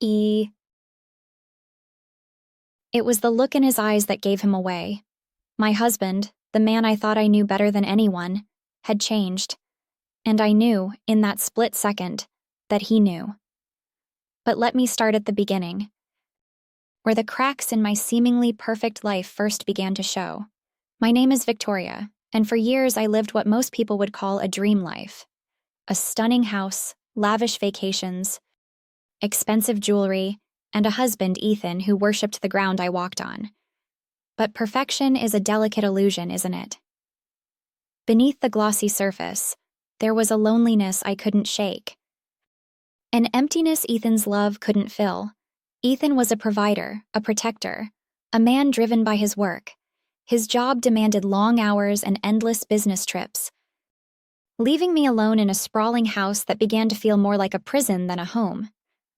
E. It was the look in his eyes that gave him away. My husband, the man I thought I knew better than anyone, had changed. And I knew, in that split second, that he knew. But let me start at the beginning, where the cracks in my seemingly perfect life first began to show. My name is Victoria, and for years I lived what most people would call a dream life. A stunning house, lavish vacations, expensive jewelry, and a husband, Ethan, who worshipped the ground I walked on. But perfection is a delicate illusion, isn't it? Beneath the glossy surface, there was a loneliness I couldn't shake. An emptiness Ethan's love couldn't fill. Ethan was a provider, a protector, a man driven by his work. His job demanded long hours and endless business trips, leaving me alone in a sprawling house that began to feel more like a prison than a home.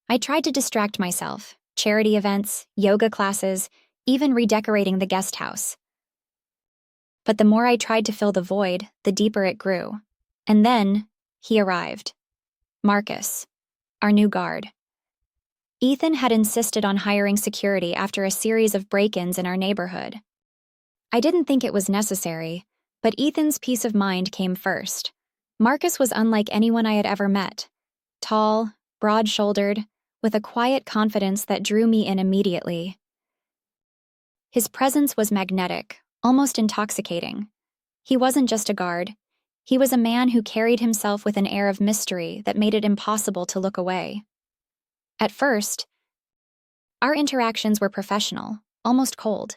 I tried to distract myself, charity events, yoga classes, even redecorating the guest house. But the more I tried to fill the void, the deeper it grew. And then, he arrived. Marcus, our new guard. Ethan had insisted on hiring security after a series of break-ins in our neighborhood. I didn't think it was necessary, but Ethan's peace of mind came first. Marcus was unlike anyone I had ever met. Tall, broad-shouldered, with a quiet confidence that drew me in immediately. His presence was magnetic, almost intoxicating. He wasn't just a guard. He was a man who carried himself with an air of mystery that made it impossible to look away. At first, our interactions were professional, almost cold.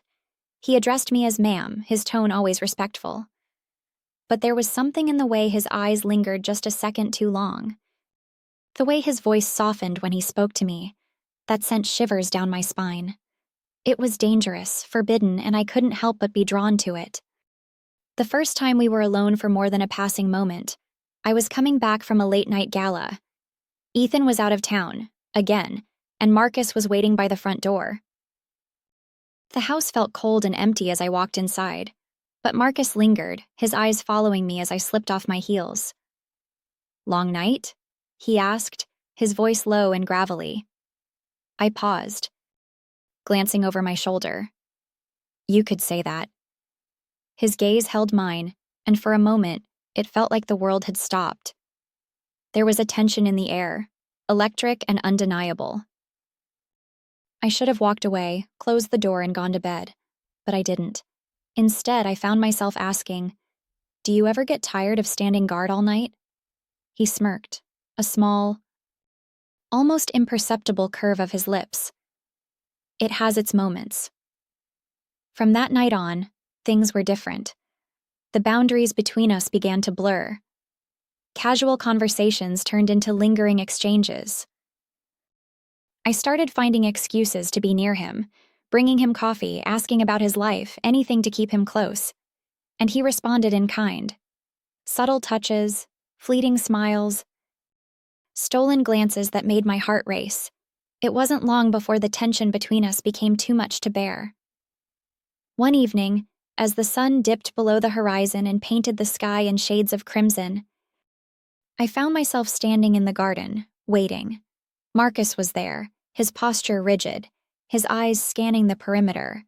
He addressed me as ma'am, his tone always respectful. But there was something in the way his eyes lingered just a second too long. The way his voice softened when he spoke to me, that sent shivers down my spine. It was dangerous, forbidden, and I couldn't help but be drawn to it. The first time we were alone for more than a passing moment, I was coming back from a late-night gala. Ethan was out of town, again, and Marcus was waiting by the front door. The house felt cold and empty as I walked inside, but Marcus lingered, his eyes following me as I slipped off my heels. "Long night?" he asked, his voice low and gravelly. I paused, glancing over my shoulder. "You could say that." His gaze held mine, and for a moment, it felt like the world had stopped. There was a tension in the air, electric and undeniable. I should have walked away, closed the door, and gone to bed, but I didn't. Instead, I found myself asking, "Do you ever get tired of standing guard all night?" He smirked, a small, almost imperceptible curve of his lips. "It has its moments." From that night on, things were different. The boundaries between us began to blur. Casual conversations turned into lingering exchanges. I started finding excuses to be near him, bringing him coffee, asking about his life, anything to keep him close. And he responded in kind. Subtle touches, fleeting smiles, stolen glances that made my heart race. It wasn't long before the tension between us became too much to bear. One evening, as the sun dipped below the horizon and painted the sky in shades of crimson, I found myself standing in the garden, waiting. Marcus was there, his posture rigid, his eyes scanning the perimeter.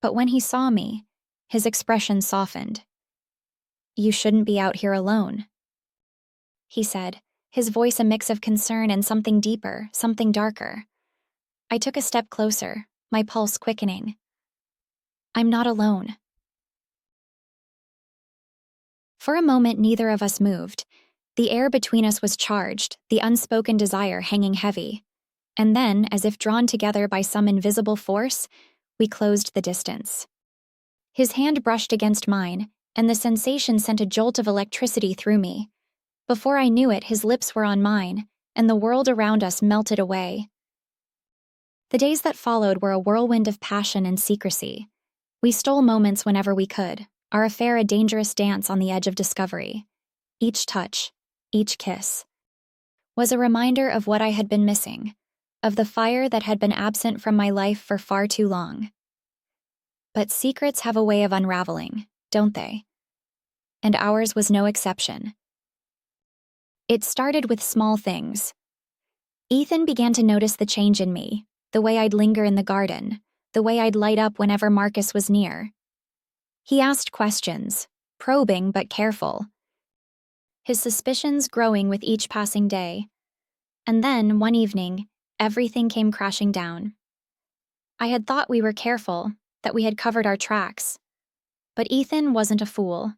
But when he saw me, his expression softened. "You shouldn't be out here alone," he said, his voice a mix of concern and something deeper, something darker. I took a step closer, my pulse quickening. "I'm not alone." For a moment, neither of us moved. The air between us was charged, the unspoken desire hanging heavy. And then, as if drawn together by some invisible force, we closed the distance. His hand brushed against mine, and the sensation sent a jolt of electricity through me. Before I knew it, his lips were on mine, and the world around us melted away. The days that followed were a whirlwind of passion and secrecy. We stole moments whenever we could, our affair a dangerous dance on the edge of discovery. Each touch, each kiss, was a reminder of what I had been missing, of the fire that had been absent from my life for far too long. But secrets have a way of unraveling, don't they? And ours was no exception. It started with small things. Ethan began to notice the change in me, the way I'd linger in the garden, the way I'd light up whenever Marcus was near. He asked questions, probing but careful, his suspicions growing with each passing day. And then, one evening, everything came crashing down. I had thought we were careful, that we had covered our tracks. But Ethan wasn't a fool.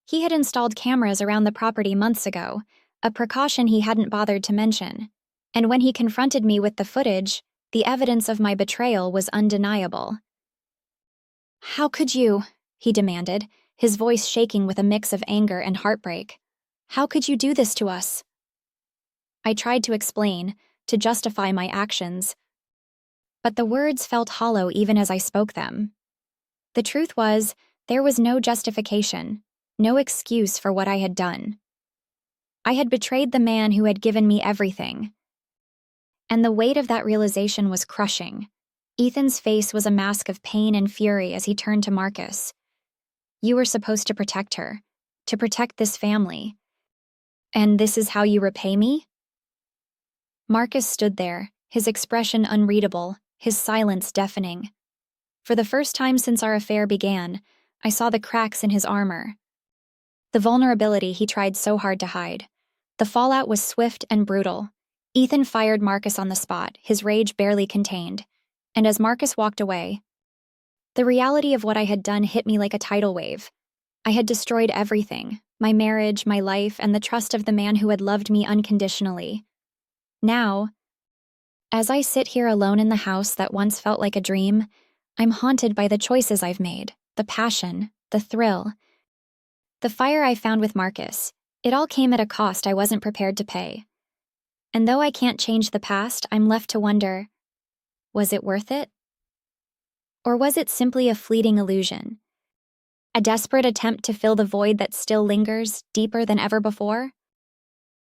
He had installed cameras around the property months ago, a precaution he hadn't bothered to mention. And when he confronted me with the footage, the evidence of my betrayal was undeniable. "How could you?" he demanded, his voice shaking with a mix of anger and heartbreak. "How could you do this to us?" I tried to explain, to justify my actions, but the words felt hollow even as I spoke them. The truth was, there was no justification, no excuse for what I had done. I had betrayed the man who had given me everything. And the weight of that realization was crushing. Ethan's face was a mask of pain and fury as he turned to Marcus. "You were supposed to protect her, to protect this family. And this is how you repay me?" Marcus stood there, his expression unreadable, his silence deafening. For the first time since our affair began, I saw the cracks in his armor. The vulnerability he tried so hard to hide. The fallout was swift and brutal. Ethan fired Marcus on the spot, his rage barely contained. And as Marcus walked away, the reality of what I had done hit me like a tidal wave. I had destroyed everything, my marriage, my life, and the trust of the man who had loved me unconditionally. Now, as I sit here alone in the house that once felt like a dream, I'm haunted by the choices I've made, the passion, the thrill. The fire I found with Marcus, it all came at a cost I wasn't prepared to pay. And though I can't change the past, I'm left to wonder, was it worth it? Or was it simply a fleeting illusion? A desperate attempt to fill the void that still lingers, deeper than ever before?